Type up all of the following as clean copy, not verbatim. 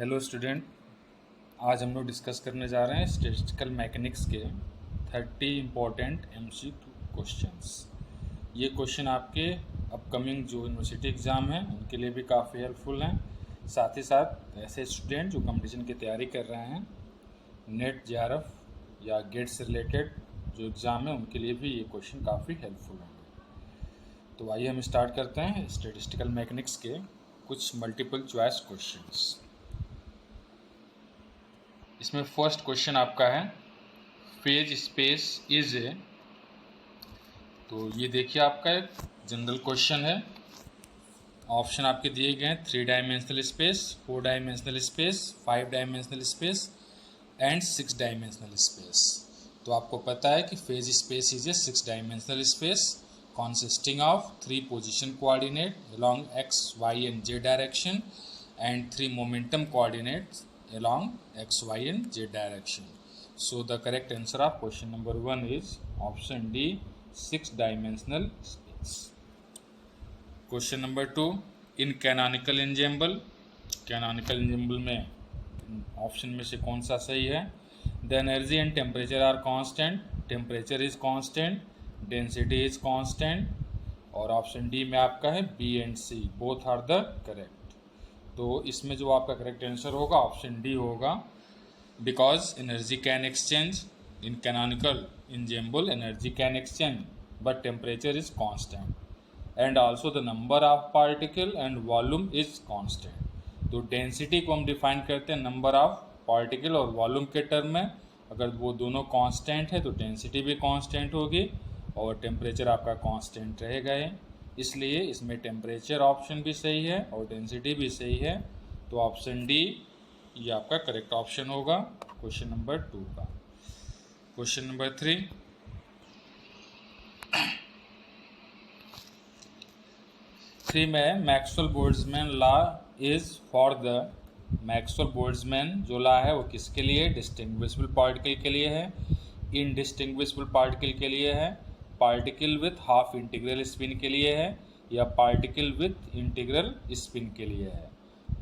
Hello student, आज हम लोग डिस्कस करने जा रहे हैं स्टैटिस्टिकल मैकेनिक्स के 30 इम्पोर्टेंट MCQ क्वेश्चंस। ये क्वेश्चन आपके अपकमिंग जो यूनिवर्सिटी एग्ज़ाम हैं उनके लिए भी काफ़ी हेल्पफुल हैं। साथ ही साथ ऐसे स्टूडेंट जो कंपटीशन की तैयारी कर रहे हैं, नेट JRF या गेट से रिलेटेड जो एग्ज़ाम है उनके लिए भी ये क्वेश्चन काफ़ी हेल्पफुल होंगे। तो आइए हम स्टार्ट करते हैं स्टैटिस्टिकल मैकेनिक्स के कुछ मल्टीपल चॉइस क्वेश्चंस। इसमें फर्स्ट क्वेश्चन आपका है फेज स्पेस इज ए। तो ये देखिए आपका एक जनरल क्वेश्चन है। ऑप्शन आपके दिए गए हैं 3 dimensional space, 4 dimensional space, 5 dimensional space and 6 dimensional space. तो आपको पता है कि phase space is a 6 dimensional space consisting of 3 position coordinate along x, y and z direction and 3 momentum coordinates along x, y and z direction. So the correct answer of question number 1 is option D, 6 dimensional space. Question number 2, in canonical ensemble में option में से कौन सा सही है? The energy and temperature are constant, temperature is constant, density is constant, और option D में आपका है B and C both are the correct. तो इसमें जो आपका करेक्ट आंसर होगा ऑप्शन डी होगा, because energy can exchange in canonical ensemble, energy can exchange but temperature is constant and also the number of particle and volume is constant. तो density को हम define करते हैं नंबर ऑफ पार्टिकल और volume के term में। अगर वो दोनों कांस्टेंट है तो डेंसिटी भी कांस्टेंट होगी और टेम्परेचर आपका कांस्टेंट रहेगा ही। इसलिए इसमें टेम्परेचर ऑप्शन भी सही है और डेंसिटी भी सही है। तो ऑप्शन डी ये आपका करेक्ट ऑप्शन होगा क्वेश्चन नंबर 2 का। क्वेश्चन नंबर 3, में Maxwell Boltzmann law is for the. Maxwell Boltzmann जो लॉ है वो किसके लिए? डिस्टिंग्विशबल पार्टिकल के लिए है, इनडिस्टिंग्विशबल पार्टिकल के लिए है, particle with half integral spin के लिए है, या पार्टिकल विथ इंटीग्रल स्पिन के लिए है।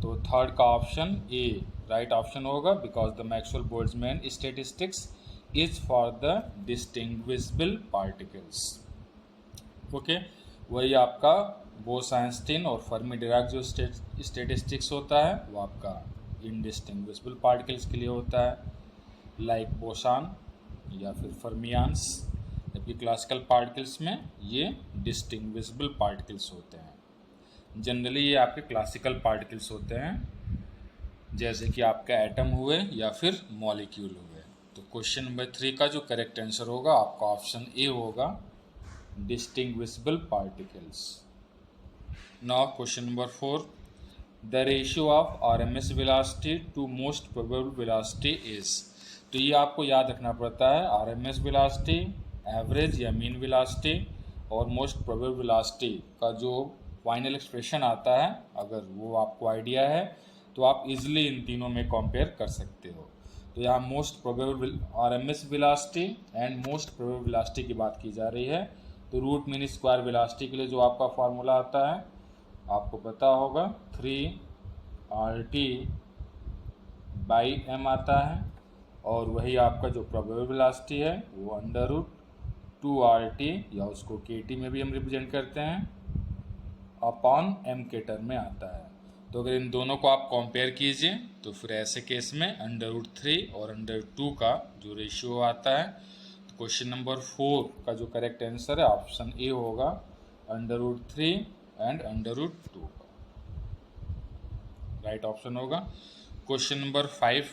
तो थर्ड का ऑप्शन ए राइट ऑप्शन होगा, because the Maxwell Boltzmann statistics is for the distinguishable particles. Okay, वही आपका बोस-आइंस्टीन और फर्मी डिराक जो स्टैटिस्टिक्स होता है वो आपका इनडिस्टिंग्विशबल पार्टिकल्स के लिए होता है, लाइक बोसान या फिर फर्मियान्स। जबकि क्लासिकल पार्टिकल्स में ये डिस्टिंग्विशबल पार्टिकल्स होते हैं। जनरली ये आपके क्लासिकल पार्टिकल्स होते हैं, जैसे कि आपका एटम हुए या फिर मॉलिक्यूल हुए। तो क्वेश्चन नंबर 3 का जो करेक्ट आंसर होगा आपका ऑप्शन ए होगा, distinguishable particles. Now question number 4, the ratio of RMS velocity to most probable velocity is. तो ये आपको याद रखना पड़ता है, RMS वेलोसिटी, एवरेज या मीन वेलोसिटी और मोस्ट प्रोबेबल वेलोसिटी का जो फाइनल एक्सप्रेशन आता है, अगर वो आपको आइडिया है तो आप इजीली इन तीनों में कंपेयर कर सकते हो। तो यहाँ most probable RMS velocity and most probable velocity की बात की जा रही है। तो रूट मीन स्क्वायर वेलोसिटी के लिए जो आपका फार्मूला आता है आपको पता होगा, 3RT/m आता है, और वही आपका जो प्रोबेबल वेलोसिटी है वो √2RT या उसको KT में भी हम रिप्रेजेंट करते हैं अपॉन m के टर्म में आता है। तो अगर इन दोनों को आप कंपेयर कीजिए तो फिर ऐसे केस में √3 और √2 का जो रेशियो आता है, तो क्वेश्चन नंबर 4 का जो करेक्ट आंसर है ऑप्शन ए होगा, √3 एंड √2 का राइट ऑप्शन होगा। क्वेश्चन नंबर 5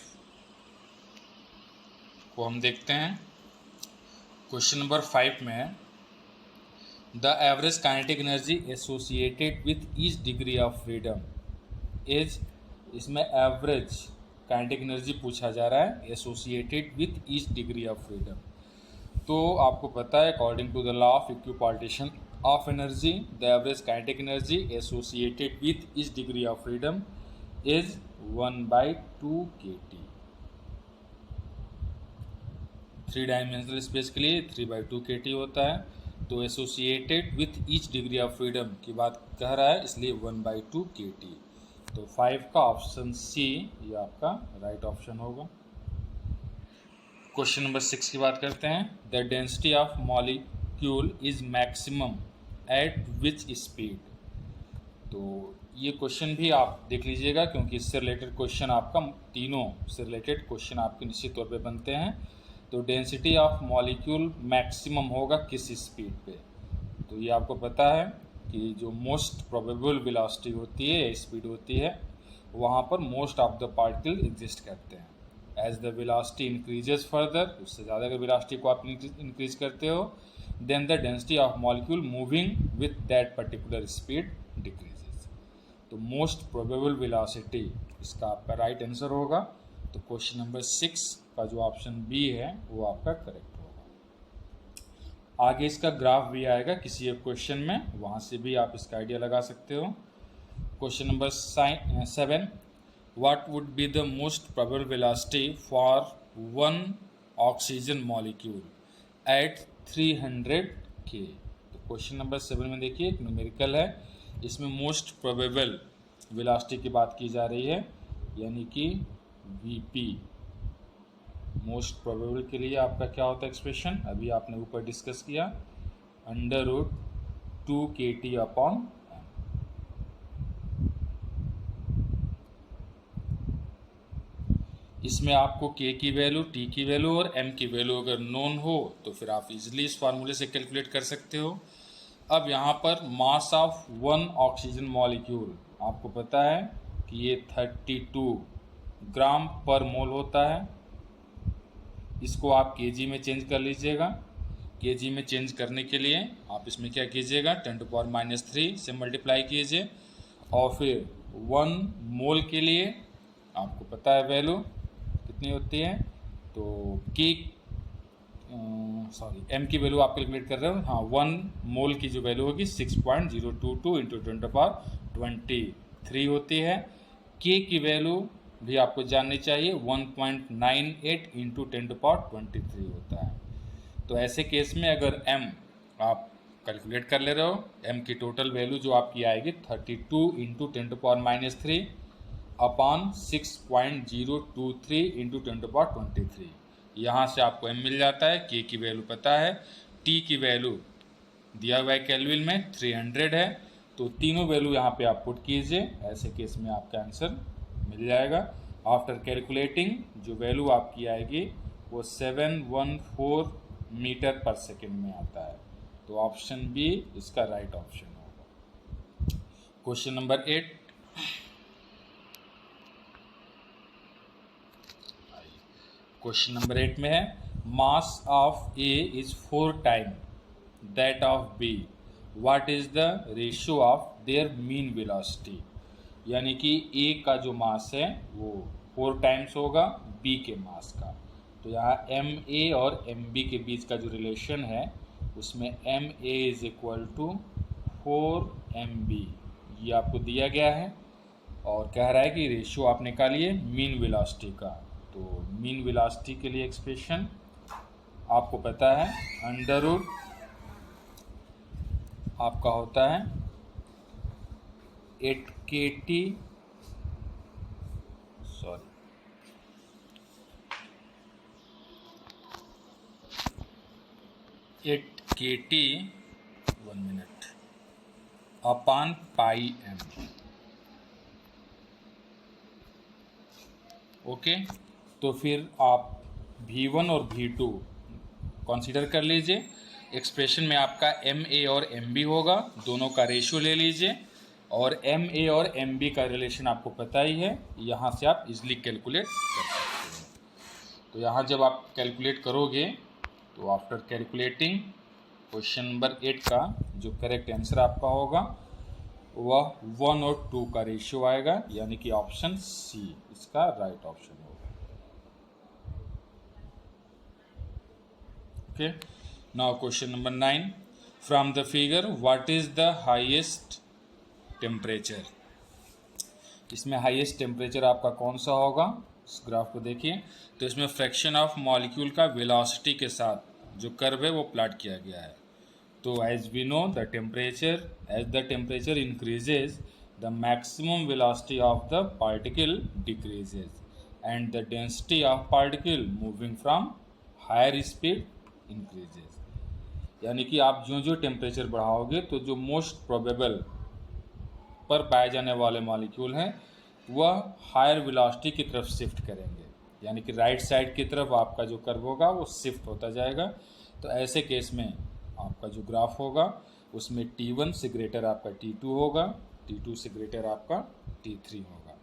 को हम देखते हैं। क्वेश्चन नंबर 5 में the average kinetic energy associated with each degree of freedom is. इसमें एवरेज काइनेटिक एनर्जी पूछा जा रहा है associated with each degree of freedom. तो आपको पता है according to the law of equipartition of energy, the average kinetic energy associated with each degree of freedom is 1/2 kT। 3 dimensional space के लिए 3/2 kT होता है। तो associated with each degree of freedom की बात कह रहा है, इसलिए 1/2 kT। तो 5 का ऑप्शन सी ये आपका राइट ऑप्शन होगा। क्वेश्चन नंबर 6 की बात करते हैं। The density of molecule is maximum eight which speed. तो ये क्वेश्चन भी आप देख लीजिएगा, क्योंकि इससे रिलेटेड क्वेश्चन आपका तीनों से रिलेटेड क्वेश्चन आपके निश्चित तौर पे बनते हैं। तो डेंसिटी ऑफ मॉलिक्यूल मैक्सिमम होगा किस स्पीड पे? तो ये आपको पता है कि जो मोस्ट प्रोबेबल वेलोसिटी होती है, स्पीड होती है, वहाँ पर most of the particle exist करते हैं। As the velocity increases further, उससे ज़्यादा अगर वेलोसिटी को आप इंक्रीज करते हो, then the density of molecule moving with that particular speed decreases. तो मोस्ट प्रोबेबल वेलोसिटी इसका आपका राइट आंसर होगा। तो क्वेश्चन नंबर 6 का जो ऑप्शन बी है वो आपका करेक्ट होगा। आगे इसका ग्राफ भी आएगा किसी एक क्वेश्चन में, वहाँ से भी आप इसका आइडिया लगा सकते हो। Question number 7, what would be the most probable velocity for one oxygen molecule at 300 K? तो क्वेश्चन नंबर 7 में देखिए एक न्यूमेरिकल है, इसमें मोस्ट प्रोबेबल वेलोसिटी की बात की जा रही है, यानी कि Vp। मोस्ट प्रोबेबल के लिए आपका क्या होता है एक्सप्रेशन, अभी आपने ऊपर डिस्कस किया, √2kT/m। इसमें आपको k की वैल्यू, t की वैल्यू और m की वैल्यू अगर नोन हो तो फिर आप इजीली इस फार्मूले से कैलकुलेट कर सकते हो। अब यहाँ पर mass of one oxygen molecule आपको पता है कि ये 32 ग्राम पर मोल होता है। इसको आप केजी में चेंज कर लीजिएगा। केजी में चेंज करने के लिए आप इसमें क्या कीजिएगा, 10⁻³ से मल्टीप्लाई कीजिए, और फिर 1 मोल के लिए आपको पता है वैल्यू कितनी होती है, तो एम की वैल्यू आप कैलकुलेट कर रहे हो, हाँ 1 मोल की जो वैल्यू होगी 6.022 इंटू 10⁻23 होती है। के की वैल्यू भी आपको जाननी चाहिए, 1.98 इंटू 10⁻23 होता है। तो ऐसे केस में अगर m आप कैलकुलेट कर ले रहे हो, m की टोटल वैल्यू जो आपकी आएगी 32 इंटू 10⁻³ अपॉन 6.023 इंटू 10⁻23। यहाँ से आपको m मिल जाता है, k की वैल्यू पता है, t की वैल्यू दिया हुआ है केल्विन में 300 है, तो तीनों वैल्यू यहाँ पे आप पुट कीजिए, ऐसे केस में आपका आंसर मिल जाएगा। आफ्टर कैलकुलेटिंग जो वैल्यू आपकी आएगी वो 714 मीटर पर सेकेंड में आता है। तो ऑप्शन बी इसका राइट ऑप्शन होगा। क्वेश्चन नंबर 8, क्वेश्चन नंबर 8 में है, mass of A is 4 time that of B, what is the ratio of their mean velocity. यानी कि ए का जो मास है वो 4 टाइम्स होगा बी के मास का। तो यहाँ एम ए और एम बी के बीच का जो रिलेशन है उसमें M A is equal to 4mb ये आपको दिया गया है, और कह रहा है कि रेशियो आप निकालिए मीन वेलोसिटी का। तो मीन वेलोसिटी के लिए एक्सप्रेशन आपको पता है, अंडर रूट आपका होता है 8kT, 1 minute upon pi m। Okay, तो फिर आप V1 और V2 कंसीडर कर लीजिए। एक्सप्रेशन में आपका MA और MB होगा, दोनों का रेशियो ले लीजिए, और MA और MB का रिलेशन आपको पता ही है, यहाँ से आप इजीली कैलकुलेट कर सकते हैं। तो यहाँ जब आप कैलकुलेट करोगे तो आफ्टर कैलकुलेटिंग क्वेश्चन नंबर 8 का जो करेक्ट आंसर आपका होगा वह 1 और 2 का रेशियो आएगा, यानी कि ऑप्शन सी इसका राइट ऑप्शन होगा। Okay, now question number 9, from the figure what is the highest temperature. इसमें हाईएस्ट टेम्परेचर आपका कौन सा होगा, इस ग्राफ को देखिए। तो इसमें फ्रैक्शन ऑफ मॉलिक्यूल का वेलोसिटी के साथ जो कर्व है वो प्लॉट किया गया है। तो as we know the temperature, as the temperature increases the maximum velocity of the particle decreases and the density of particle moving from higher speed increases. यानी कि आप जो टेम्परेचर बढ़ाओगे तो जो मोस्ट प्रोबेबल पर पाए जाने वाले मॉलिक्यूल हैं वह हायर वेलोसिटी की तरफ शिफ्ट करेंगे, यानी कि राइट साइड की तरफ आपका जो कर्व होगा वो शिफ्ट होता जाएगा। तो ऐसे केस में आपका जो ग्राफ होगा उसमें T1 से ग्रेटर आपका T2 होगा, T2 से ग्रेटर आपका T3 होगा।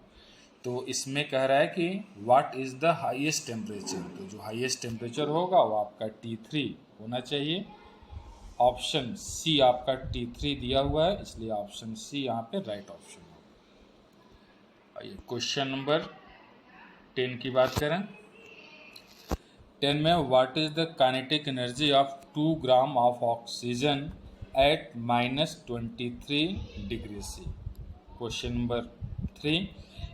तो इसमें कह रहा है कि what is the highest temperature, तो जो हाईएस्ट टेम्परेचर होगा वो आपका T3 होना चाहिए। ऑप्शन सी आपका T3 दिया हुआ है, इसलिए ऑप्शन सी यहाँ पे राइट ऑप्शन है। आइए क्वेश्चन नंबर 10 की बात करें। 10 में what is the kinetic energy of 2 gram of oxygen at -23 degree C. Question number 3,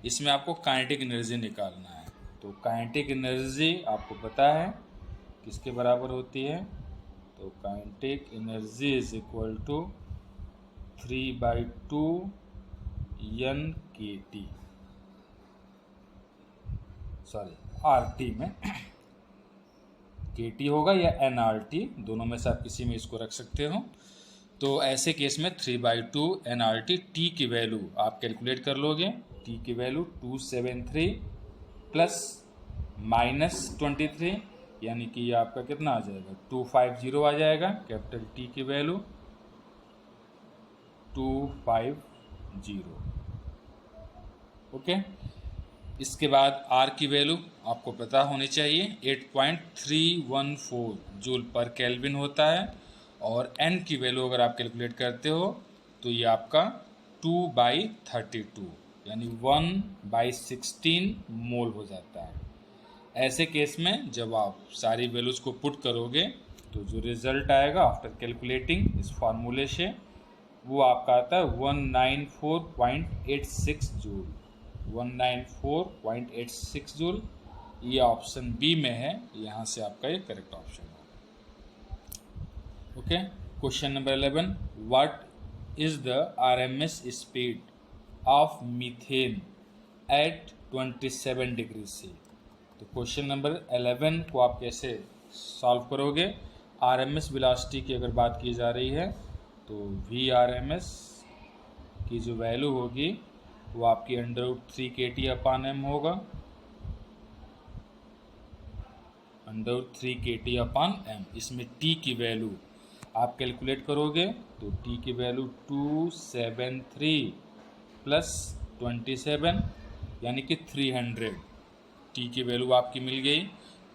इसमें आपको काइनेटिक एनर्जी निकालना है। तो काइनेटिक एनर्जी आपको पता है किसके बराबर होती है, तो kinetic energy is equal to 3/2 NKT, sorry RT में KT होगा या NRT, दोनों में से आप किसी में इसको रख सकते हो। तो ऐसे केस में 3/2 NRT, T की वैल्यू आप कैलकुलेट कर लोगे। T की वैल्यू 273 प्लस -23, यानी कि ये आपका कितना आ जाएगा 250 आ जाएगा। कैपिटल T की वैल्यू 250, ओके। इसके बाद R की वैल्यू आपको पता होनी चाहिए 8.314 जूल पर केल्विन होता है, और N की वैल्यू अगर आप कैलकुलेट करते हो तो ये आपका 2/32 यानी 1/16 मोल हो जाता है। ऐसे केस में जब आप सारी वैल्यूज को पुट करोगे तो जो रिजल्ट आएगा आफ्टर कैलकुलेटिंग इस फार्मूले से वो आपका आता है 194.86 जूल, 194.86 जूल। ये ऑप्शन बी में है, यहाँ से आपका ये करेक्ट ऑप्शन है, okay. Question number 11, what is the RMS speed of methane at 27 degree C. तो क्वेश्चन नंबर 11 को आप कैसे सॉल्व करोगे। RMS वेलोसिटी की अगर बात की जा रही है तो VRMS की जो वैल्यू होगी वो आपकी √3 kT/m होगा, √3 kT/m। इसमें T की वैल्यू आप कैलकुलेट करोगे तो T की वैल्यू 273 प्लस 27 यानी कि 300। T की वैल्यू आपकी मिल गई।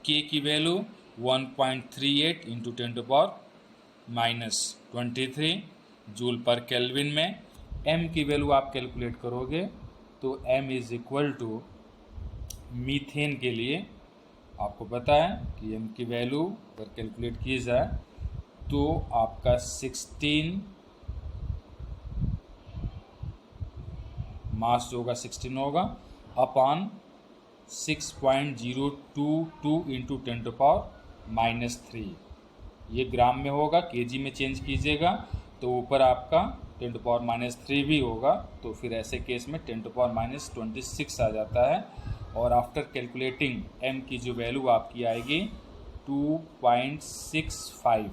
K की वैल्यू 1.38 इंटू 10⁻⁻23 जूल पर केल्विन में। M की वैल्यू आप कैलकुलेट करोगे तो M is equal to methane के लिए आपको पता है कि M की वैल्यू अगर कैलकुलेट की जाए तो आपका 16 मास जो होगा 16 होगा अपॉन 6.022 इंटू 10⁻⁻3। ये ग्राम में होगा, केजी में चेंज कीजिएगा तो ऊपर आपका 10⁻⁻3 भी होगा, तो फिर ऐसे केस में 10⁻26 आ जाता है। और आफ्टर कैलकुलेटिंग m की जो वैल्यू आपकी आएगी 2.65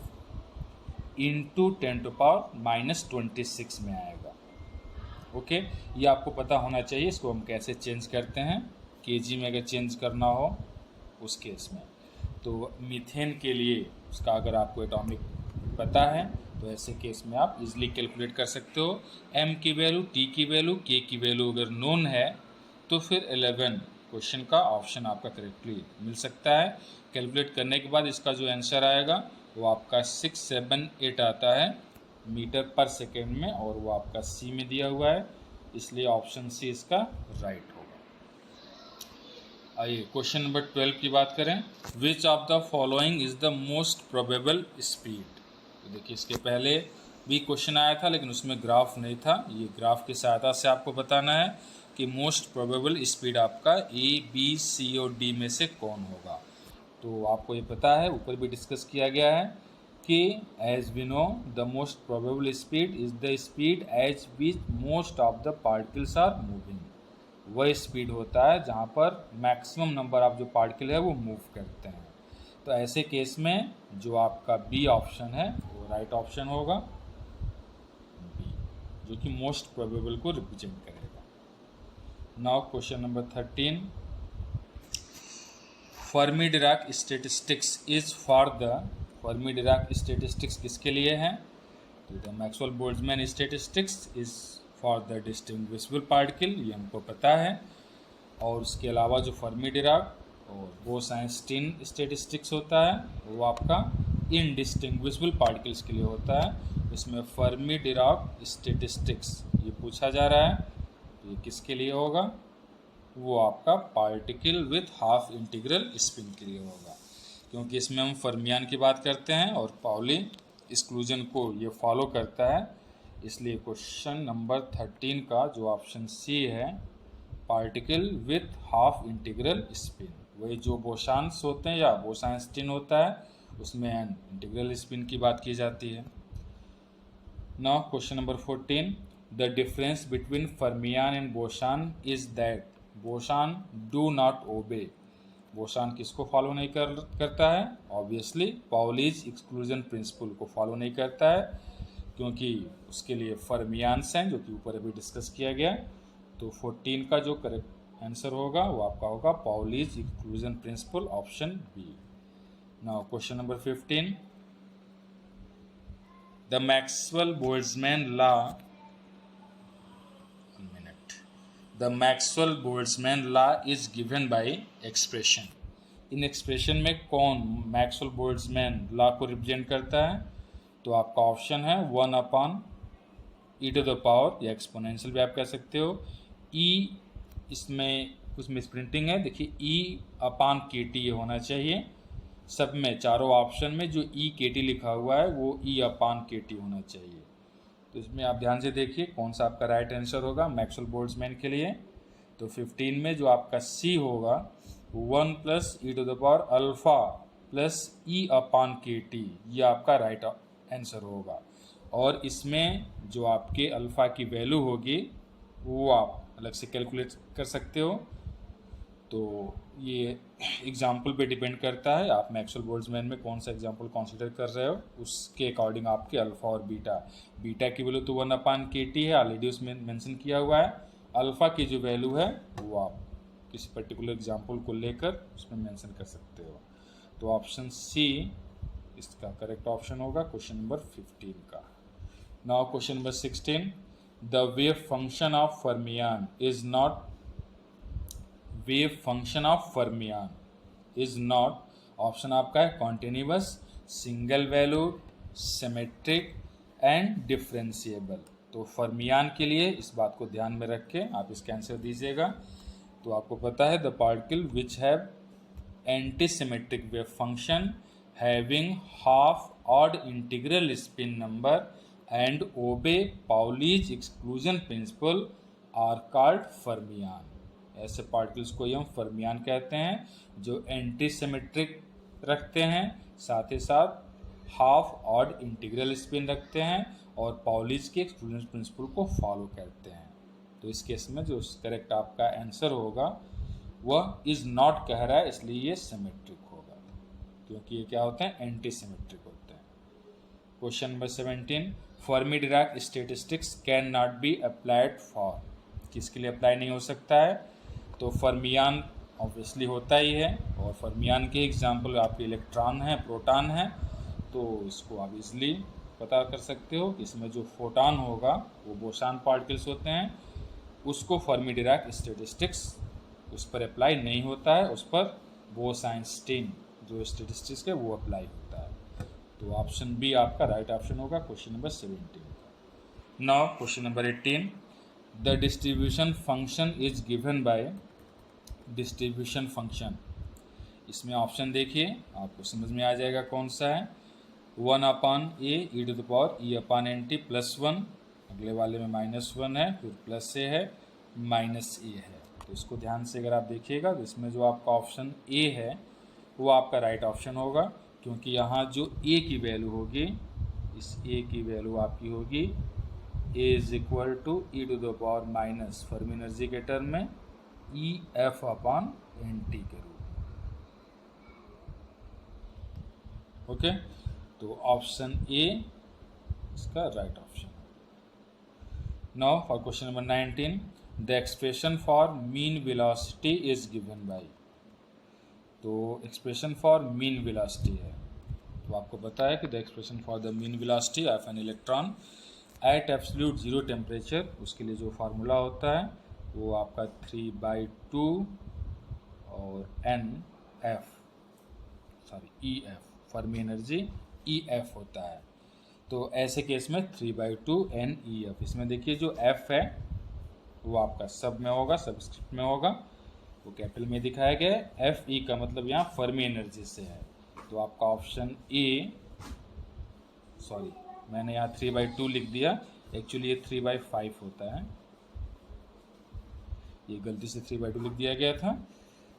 इंटू 10⁻26 में आएगा, ओके। ये आपको पता होना चाहिए इसको हम कैसे चेंज करते हैं, केजी में अगर चेंज करना हो उस केस में। तो मीथेन के लिए उसका अगर आपको एटॉमिक पता है तो ऐसे केस में आप इजीली कैलकुलेट कर सकते हो। m की वैल्यू, t की वैल्यू, k की वैल्यू अगर नोन है तो फिर 11 क्वेश्चन का ऑप्शन आपका करेक्टली मिल सकता है। कैलकुलेट करने के बाद इसका जो आंसर आएगा वो आपका 678 आता है मीटर पर सेकेंड में, और वो आपका सी में दिया हुआ है, इसलिए ऑप्शन सी इसका राइट होगा। आइए क्वेश्चन नंबर 12 की बात करें। Which of the following is the most probable speed. तो देखिए इसके पहले भी क्वेश्चन आया था लेकिन उसमें ग्राफ नहीं था, ये ग्राफ की सहायता से आपको बताना है कि मोस्ट प्रोबेबल स्पीड आपका A, B, C और D में से कौन होगा। तो आपको ये पता है, ऊपर भी डिस्कस किया गया है कि as we know the most probable speed is the speed as which most of the particles are moving. वह स्पीड होता है जहाँ पर मैक्सिमम नंबर ऑफ जो पार्टिकल है वो मूव करते हैं। तो ऐसे केस में जो आपका बी ऑप्शन है वो राइट ऑप्शन होगा, बी, जो कि मोस्ट प्रोबेबल को रिप्रेजेंट करेगा। Now question number 13, Fermi-Dirac statistics is for the, Fermi-Dirac statistics किसके लिए है? तो the Maxwell-Boltzmann statistics is for the distinguishable particle, ये हमको पता है। और उसके अलावा जो फर्मी-डिराक और बोस-आइंस्टीन स्टैटिस्टिक्स होता है वो आपका इनडिस्टिंग्विशेबल पार्टिकल्स के लिए होता है। इसमें फर्मी-डिराक स्टैटिस्टिक्स ये पूछा जा रहा है, तो ये किसके लिए होगा? वो आपका particle with half integral spin के लिए होगा, क्योंकि इसमें हम फर्मियान की बात करते हैं और पाउली एक्सक्लूजन को ये फॉलो करता है। इसलिए क्वेश्चन नंबर 13 का जो ऑप्शन सी है, particle with half integral spin, वही जो बोसान्स होते हैं या बोस-आइंस्टीन होता है उसमें इंटीग्रल स्पिन की बात की जाती है। Now question number 14, the difference between fermion and boson is that boson do not obey. Boson किसको फॉलो नहीं करता है? ऑब्वियसली पाउलीज एक्सक्लूजन प्रिंसिपल को फॉलो नहीं करता है, क्योंकि उसके लिए फर्मियान्स हैं जो कि ऊपर अभी डिस्कस किया गया। तो 14 का जो करेक्ट आंसर होगा वो आपका होगा Pauli's exclusion principle, option B. Now question number 15, the Maxwell Boltzmann law, The Maxwell-Boltzmann law is given by expression। इन एक्सप्रेशन में कौन मैक्सवेल-बोल्ट्जमैन लॉ को रिप्रेजेंट करता है? तो आपका ऑप्शन है 1/e⁻, या एक्सपोनेंशियल भी आप कह सकते हो। ई इसमें कुछ मिसप्रिंटिंग है, देखिए e/kt होना चाहिए। सब में चारों ऑप्शन में जो e/kt लिखा हुआ है वो e/kt होना चाहिए। तो इसमें आप ध्यान से देखिए कौन सा आपका राइट आंसर होगा मैक्सवेल-बोल्ट्जमैन के लिए। तो 15 में जो आपका सी होगा 1+e⁻α प्लस e/kt, ये आपका राइट आंसर होगा। और इसमें जो आपके अल्फ़ा की वैल्यू होगी वो आप अलग से कैलकुलेट कर सकते हो। तो ये एग्जाम्पल पे डिपेंड करता है, आप मैक्सवेल-बोल्ट्जमैन में कौन सा एग्जाम्पल कंसीडर कर रहे हो, उसके अकॉर्डिंग आपके अल्फ़ा और बीटा की वैल्यू तो 1/kt है, ऑलरेडी उसमें मेंशन किया हुआ है। अल्फ़ा की जो वैल्यू है वो आप किसी पर्टिकुलर एग्जाम्पल को लेकर उसमें मेंशन कर सकते हो। तो ऑप्शन सी इसका करेक्ट ऑप्शन होगा क्वेश्चन नंबर 15 का। Now question number 16, the wave function of fermion is not, wave function of fermion is not, option आपका है continuous, single valued, symmetric and differentiable. तो फर्मियान के लिए इस बात को ध्यान में रख के आप इसका आंसर दीजिएगा। तो आपको पता है the particle which have anti symmetric wave function having half odd integral spin number and obey Pauli's exclusion principle are called fermion. ऐसे पार्टिकल्स को हम फर्मियान कहते हैं जो एंटी सिमेट्रिक रखते हैं, साथ ही साथ हाफ ऑड इंटीग्रल स्पिन रखते हैं और पाउलीज के एक्सक्लूजन प्रिंसिपल को फॉलो करते हैं। तो इस केस में जो करेक्ट आपका आंसर होगा वह इज नॉट कह रहा है, इसलिए ये सिमेट्रिक होगा, क्योंकि ये क्या होते हैं? एंटी सिमेट्रिक होते हैं। Question number 17, Fermi-Dirac statistics can not be applied for, किसके लिए अप्लाई नहीं हो सकता है? तो फर्मियान ऑब्वियसली होता ही है, और फर्मियान के एग्जाम्पल आपके इलेक्ट्रॉन हैं, प्रोटॉन हैं, तो इसको आप इजली पता कर सकते हो कि इसमें जो फोटॉन होगा वो बोसान पार्टिकल्स होते हैं, उसको फर्मी-डिराक स्टैटिस्टिक्स उस पर अप्लाई नहीं होता है, उस पर बोस-आइंस्टीन जो स्टैटिस्टिक्स है वो अप्लाई होता है। तो ऑप्शन बी आपका राइट ऑप्शन होगा question number 17। Now question number 18, the distribution function is given bye, distribution function, इसमें ऑप्शन देखिए आपको समझ में आ जाएगा कौन सा है। 1/e⁻e/nt +1, अगले वाले में -1 है, फिर प्लस ए है, माइनस ए है। तो इसको ध्यान से अगर आप देखिएगा तो इसमें जो आपका ऑप्शन ए है वो आपका राइट ऑप्शन होगा, क्योंकि यहाँ जो ए की वैल्यू होगी, इस ए की वैल्यू आपकी होगी A is equal to E to the power minus Fermi energy के टर्म में E F upon N T के रूप में। ओके, तो ऑप्शन ए इसका right option. Now for question number 19, the expression for mean velocity is given by. तो expression for mean velocity है, तो आपको पता है कि the expression for the mean velocity of an electron at absolute zero temperature, उसके लिए जो फार्मूला होता है वो आपका 3/2 और N F E F Fermi energy E F होता है। तो ऐसे केस में 3/2 एन ई एफ, इसमें देखिए जो एफ है वो आपका सब में होगा, सबस्क्रिप्ट में होगा, वो कैपिटल में दिखाया गया है। एफ ई का मतलब यहाँ फर्मी एनर्जी से है, तो आपका ऑप्शन ए, सॉरी मैंने यहाँ 3/2 लिख दिया, एक्चुअली ये 3/5 होता है, ये गलती से 3/2 लिख दिया गया था।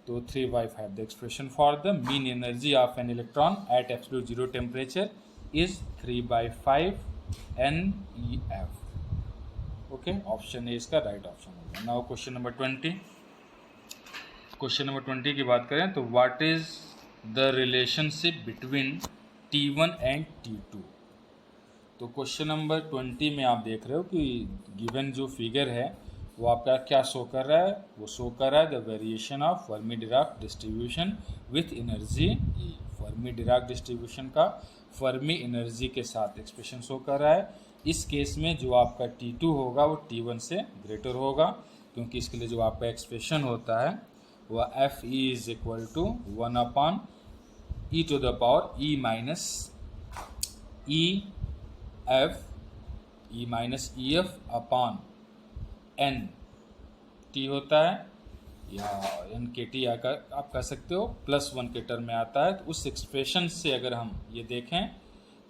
तो 3/5 the expression for the mean energy of an electron at absolute zero temperature is 3/5 N E F. Okay, option A इसका राइट ऑप्शन होगा। Now question number 20। Question number 20 की बात करें तो what is the relationship between T1 and T2। तो question number 20 में आप देख रहे हो कि गिवन जो फिगर है वो आपका क्या शो कर रहा है, वो शो कर रहा है the variation of Fermi Dirac distribution with energy E। Fermi Dirac distribution का फर्मी एनर्जी के साथ एक्सप्रेशन शो कर रहा है। इस केस में जो आपका T2 होगा वो T1 से ग्रेटर होगा, क्योंकि इसके लिए जो आपका एक्सप्रेशन होता है वह F E is equal to 1 upon E to the power E minus E F upon N T होता है, या एन के टी आकर आप कह सकते हो, +1 के टर्म में आता है। तो उस एक्सप्रेशन से अगर हम ये देखें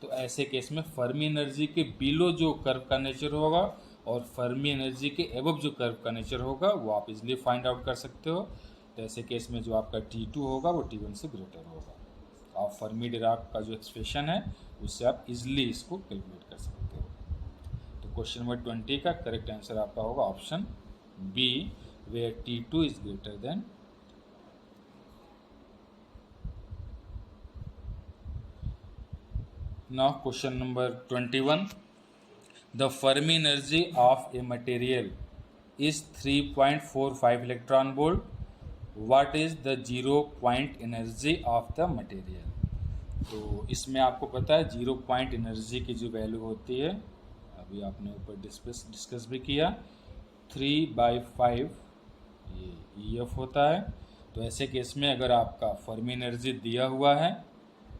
तो ऐसे केस में फर्मी एनर्जी के बिलो जो कर्व का नेचर होगा और फर्मी एनर्जी के एबव जो कर्व का नेचर होगा वो आप इजीली फाइंड आउट कर सकते हो। तो ऐसे केस में जो आपका T2 होगा वो T1 से ग्रेटर होगा, और फर्मी डिराक का जो एक्सप्रेशन है उससे आप इजीली इसको कैलकुलेट कर सकते हो। तो क्वेश्चन नंबर 20 का करेक्ट आंसर आपका होगा option B, where T2 is greater than. Now question number 21, the Fermi energy of a material is 3.45 electron volt, what is the zero point energy of the material. तो इसमें आपको पता है zero point energy की जो value होती है, अभी आपने ऊपर डिस्कस भी किया, 3/5 ये ई एफ होता है। तो ऐसे केस में अगर आपका फर्मी एनर्जी दिया हुआ है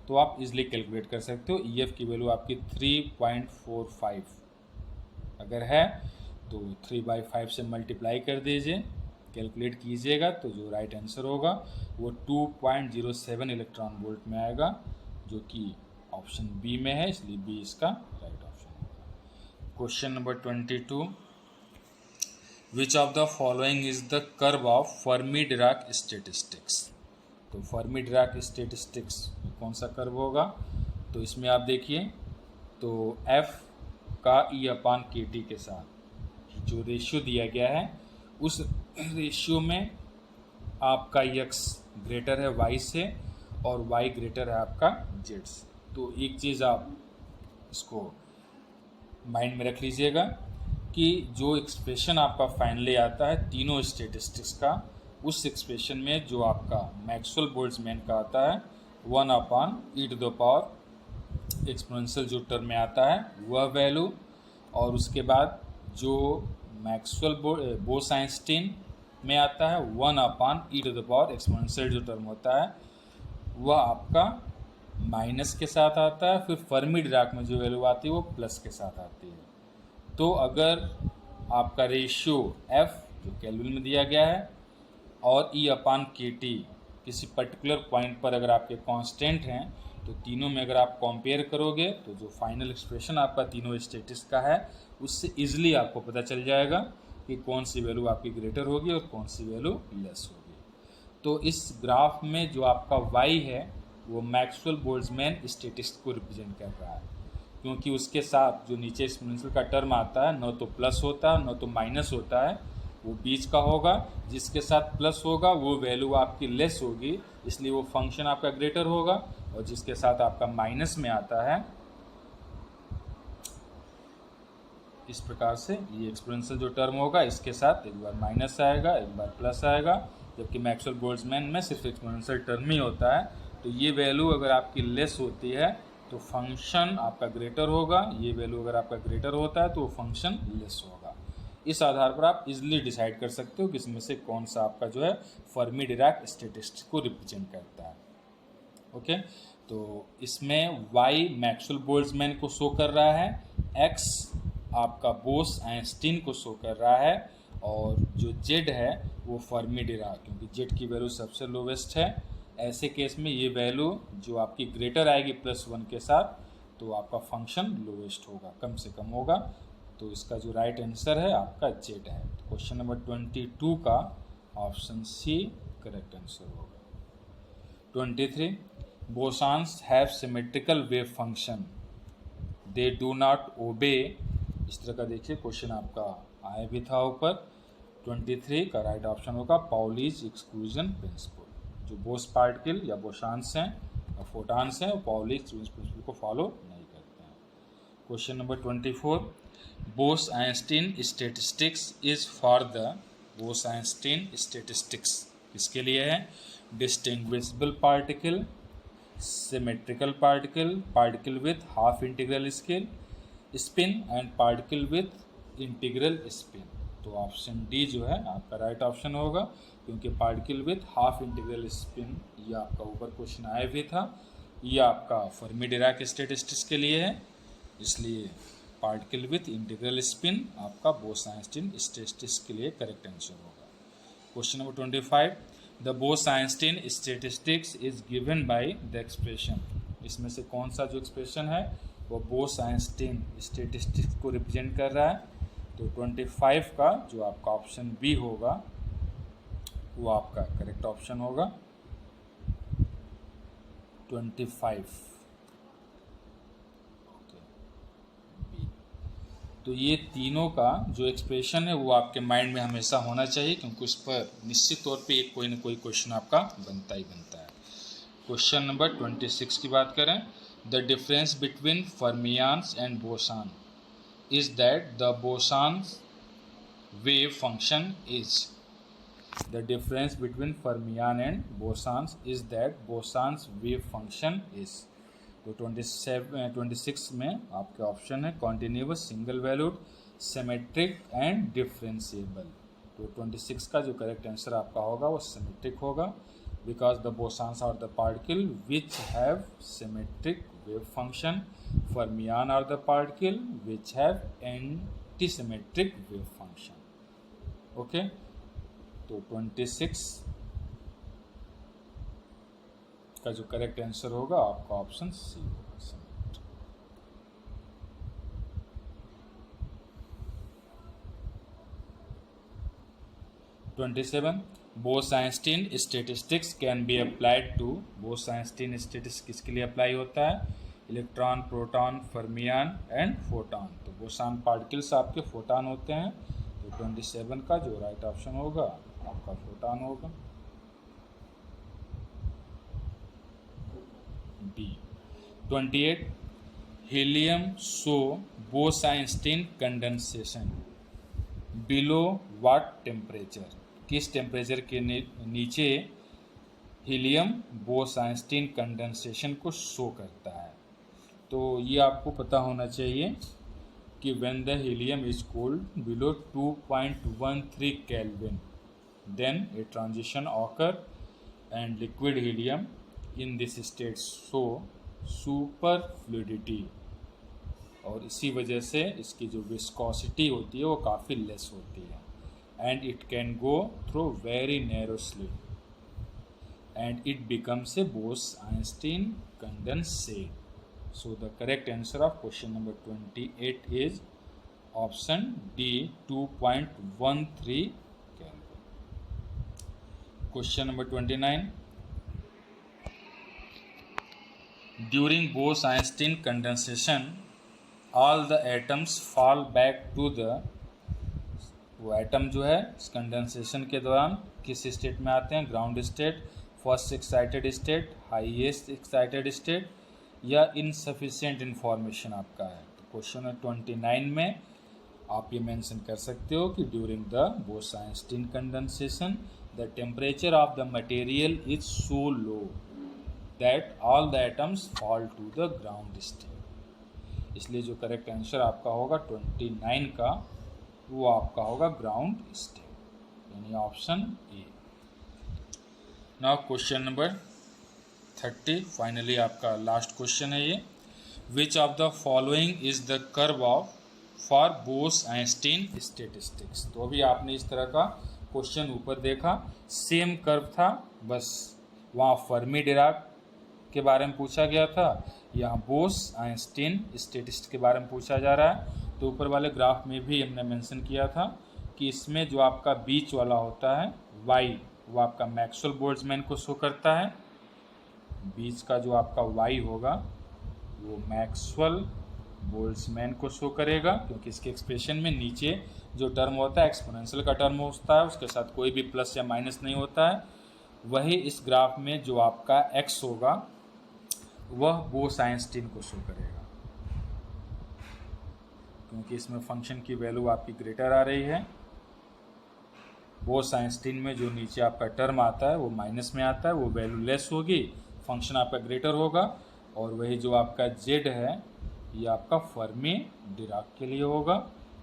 तो आप इजीली कैलकुलेट कर सकते हो। ई एफ की वैल्यू आपकी 3.45 अगर है तो 3/5 से मल्टीप्लाई कर दीजिए, कैलकुलेट कीजिएगा, तो जो राइट आंसर होगा वो 2.07 इलेक्ट्रॉन वोल्ट में आएगा, जो कि ऑप्शन बी में है, इसलिए बी इसका राइट ऑप्शन होगा। Question number 22, which of the following is the curve of Fermi Dirac statistics. तो फर्मी डिराक स्टैटिस्टिक्स कौन सा कर्व होगा, तो इसमें आप देखिए तो एफ का ई अपान के टी के साथ जो रेशियो दिया गया है उस रेशियो में आपका x ग्रेटर है y से और y ग्रेटर है आपका z से। तो एक चीज़ आप इसको माइंड में रख लीजिएगा कि जो एक्सप्रेशन आपका फाइनली आता है तीनों स्टैटिस्टिक्स का, उस एक्सप्रेशन में जो आपका मैक्सवेल बोल्ट्जमैन का आता है 1/e⁻⁴ एक्सपोनेंशियल जो टर्म में आता है वह वैल्यू, और उसके बाद जो मैक्सवेल बोस-आइंस्टीन में आता है 1/e⁻⁴ एक्सपोनेंशियल जो टर्म होता है वह आपका माइनस के साथ आता है। फिर फर्मी डिराक में जो वैल्यू आती है वो प्लस के साथ आती है। तो अगर आपका रेशियो f जो केल्विन में दिया गया है और e/kt किसी पर्टिकुलर पॉइंट पर अगर आपके कांस्टेंट हैं, तो तीनों में अगर आप कंपेयर करोगे तो जो फाइनल एक्सप्रेशन आपका तीनों स्टेटिस का है उससे इजीली आपको पता चल जाएगा कि कौन सी वैल्यू आपकी ग्रेटर होगी और कौन सी वैल्यू लेस होगी। तो इस ग्राफ में जो आपका y है वो मैक्सवेल बोल्ट्जमैन स्टैटिस्टिक्स को रिप्रेजेंट कर रहा है, क्योंकि उसके साथ जो नीचे एक्सपोनेंशियल का टर्म आता है, न तो प्लस होता है न तो माइनस होता है, वो बीच का होगा। जिसके साथ प्लस होगा वो वैल्यू आपकी लेस होगी, इसलिए वो फंक्शन आपका ग्रेटर होगा। और जिसके साथ आपका माइनस में आता है, इस प्रकार से ये एक्सपोनेंशियल जो टर्म होगा, इसके साथ एक बार माइनस आएगा, एक बार प्लस आएगा, जबकि मैक्सवेल बोल्ट्जमैन में सिर्फ एक्सपोनेंशियल टर्म ही होता है। तो ये वैल्यू अगर आपकी लेस होती है तो फंक्शन आपका ग्रेटर होगा, ये वैल्यू अगर आपका ग्रेटर होता है तो वो फंक्शन लेस होगा। इस आधार पर आप इजीली डिसाइड कर सकते हो कि इसमें से कौन सा आपका जो है फर्मी डिराक स्टैटिस्टिक्स को रिप्रेजेंट करता है। ओके, तो इसमें y मैक्सवेल बोल्ट्जमैन को शो कर रहा है, x आपका बोस आइंस्टीन को शो कर रहा है, और जो z है वो फर्मी डिराक, क्योंकि z की वैल्यू सबसे लोवेस्ट है। ऐसे केस में ये वैल्यू जो आपकी ग्रेटर आएगी +1 के साथ, तो आपका फंक्शन लोवेस्ट होगा, कम से कम होगा। तो इसका जो राइट आंसर है आपका z है। तो क्वेश्चन नंबर 22 का ऑप्शन सी करेक्ट आंसर होगा। 23, bosons have symmetrical wave function, they do not obey. इस तरह का देखिए क्वेश्चन आपका आया भी था ऊपर। 23 का राइट ऑप्शन होगा पाउलीज एक्सक्लूजन प्रिंसिपल। जो बोस पार्टिकल या बोसॉन्स हैं या फोटॉन्स हैं वो पाउली एक्सक्लूजन प्रिंसिपल को फॉलो नहीं करते हैं। Question number 24, Bose Einstein statistics is for the, Bose Einstein statistics किसके लिए है? Distinguishable particle, symmetrical particle, particle with half integral scale spin and particle with integral spin. तो ऑप्शन डी जो है आपका राइट ऑप्शन होगा, क्योंकि particle with half integral spin ये आपका ऊपर क्वेश्चन आया भी था, ये आपका फर्मी डिराक स्टैटिस्टिक्स के लिए है, इसलिए पार्टिकल विथ इंटीग्रल स्पिन आपका बोस आइंस्टीन स्टैटिस्टिक्स के लिए करेक्ट आंसर होगा। Question number 25, the Bose Einstein statistics is given by the expression. इसमें से कौन सा जो एक्सप्रेशन है वो बोस आइंस्टीन स्टैटिस्टिक्स को रिप्रेजेंट कर रहा है? तो 25 का जो आपका ऑप्शन बी होगा वो आपका करेक्ट ऑप्शन होगा। 25 बी। तो ये तीनों का जो एक्सप्रेशन है वो आपके माइंड में हमेशा होना चाहिए, क्योंकि उस पर निश्चित तौर पे कोई ना कोई क्वेश्चन आपका बनता ही बनता है। क्वेश्चन नंबर 26 की बात करें, the difference between fermions and boson is that the bosons wave function is, the difference between fermion and bosons is that bosons wave function is. तो 26 में आपके ऑप्शन है continuous, single valued, symmetric and differentiable. तो 26 का जो correct answer आपका होगा वो सिमेट्रिक होगा, because the bosons are the particle which have symmetric wave function, fermion are the particle which have antisymmetric wave function. Okay, तो 26 का जो करेक्ट आंसर होगा आपका ऑप्शन सी होगा, symmetric. 27, Bose Einstein statistics can be applied to, Bose Einstein statistics किसके लिए apply होता है? Electron, proton, fermion and photon. तो बोसॉन पार्टिकल्स आपके फोटॉन होते हैं, तो 27 का जो राइट ऑप्शन होगा आपका फोटॉन होगा, B. 28, helium show Bose Einstein condensation below what temperature, किस टेम्परेचर के नीचे हीलियम बोस-आइंस्टीन कंडेंसेशन को शो करता है? तो ये आपको पता होना चाहिए कि when the helium is cold below 2.13 kelvin then a transition occur and liquid helium in this state show superfluidity, और इसी वजह से इसकी जो विस्कोसिटी होती है वो काफ़ी लेस होती है, and it can go through very narrow slit and it becomes a Bose-Einstein condensate. So the correct answer of question number 28 is option D, 2.13 Kelvin. Question number 29. During Bose Einstein condensation all the atoms fall back to the, वो atom जो है condensation के दौरान किस state में आते हैं? Ground state, first excited state, highest excited state, या इनसफिशिएंट इन्फॉर्मेशन आपका है। तो क्वेश्चन 29 में आप ये मेंशन कर सकते हो कि during the Bose Einstein condensation the temperature of the material is so low that all the atoms fall to the ground state. इसलिए जो करेक्ट आंसर आपका होगा 29 का, वो आपका होगा ग्राउंड स्टेट, यानी option A. Now question number 30, finally आपका लास्ट क्वेश्चन है ये। Which of the following is the curve of for Bose-Einstein statistics. तो अभी आपने इस तरह का क्वेश्चन ऊपर देखा, सेम कर्व था, बस वहाँ फर्मी डिराक के बारे में पूछा गया था, यहाँ बोस-आइंस्टीन स्टैटिस्टिक्स के बारे में पूछा जा रहा है। तो ऊपर वाले ग्राफ में भी हमने मेंशन किया था कि इसमें जो आपका बीच वाला होता है वाई, वो आपका मैक्सवेल बोल्ट्जमैन को शो करता है। बीच का जो आपका वाई होगा वो मैक्सवेल बोल्ट्जमैन को शो करेगा, क्योंकि इसके एक्सप्रेशन में नीचे जो टर्म होता है एक्सपोनेंशियल का टर्म होता है, उसके साथ कोई भी प्लस या माइनस नहीं होता है। वही इस ग्राफ में जो आपका एक्स होगा वह बोस-आइंस्टीन को शो करेगा, क्योंकि इसमें फंक्शन की वैल्यू आपकी ग्रेटर आ रही है। बोस-आइंस्टीन में जो नीचे आपका टर्म आता है वो माइनस में आता है, वो वैल्यू लेस होगी, फंक्शन आपका ग्रेटर होगा। और वही जो आपका जेड है ये आपका फर्मी डिराक के लिए होगा,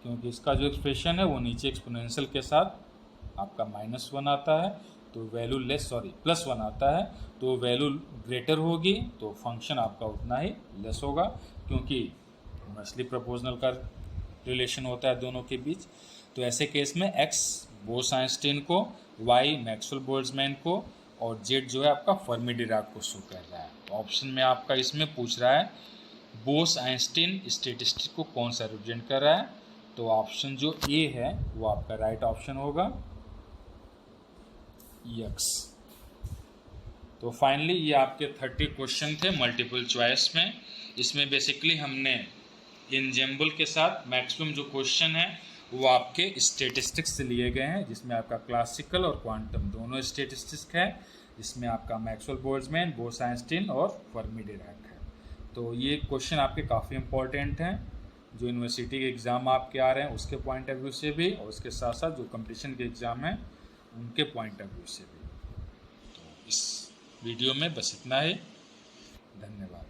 क्योंकि इसका जो एक्सप्रेशन है वो नीचे एक्सपोनेंशियल के साथ आपका -1 आता है, तो वैल्यू +1 आता है, तो वैल्यू ग्रेटर होगी, तो फंक्शन आपका उतना ही लेस होगा, क्योंकि इनवर्सली प्रोपोर्शनल का रिलेशन होता है दोनों के बीच। तो ऐसे केस में एक्स बोस-आइंस्टीन को, वाई मैक्सवेल बोल्ट्जमैन को, और जेड जो है आपका फर्मी डिराक को शो कर रहा है। तो ऑप्शन में आपका इसमें पूछ रहा है बोस-आइंस्टीन स्टैटिस्टिक्स को कौन सा रिप्रेजेंट कर रहा है, तो ऑप्शन जो ए है वो आपका राइट ऑप्शन होगा, यक्स। तो फाइनली ये आपके 30 क्वेश्चन थे मल्टीपल चॉइस में। इसमें बेसिकली हमने इन जम्बल के साथ मैक्सिमम जो क्वेश्चन है वो आपके स्टैटिस्टिक्स से लिए गए हैं, जिसमें आपका क्लासिकल और क्वांटम दोनों स्टैटिस्टिक्स है, जिसमें आपका मैक्सवेल बोल्ट्जमैन, बोस-आइंस्टीन और फर्मी डिराक है। तो ये क्वेश्चन आपके काफ़ी इंपॉर्टेंट हैं, जो यूनिवर्सिटी के एग्ज़ाम आपके आ रहे हैं उसके पॉइंट ऑफ व्यू से भी, और उसके साथ साथ जो कंपटीशन के एग्ज़ाम हैं उनके पॉइंट ऑफ व्यू से भी। तो इस वीडियो में बस इतना ही, धन्यवाद।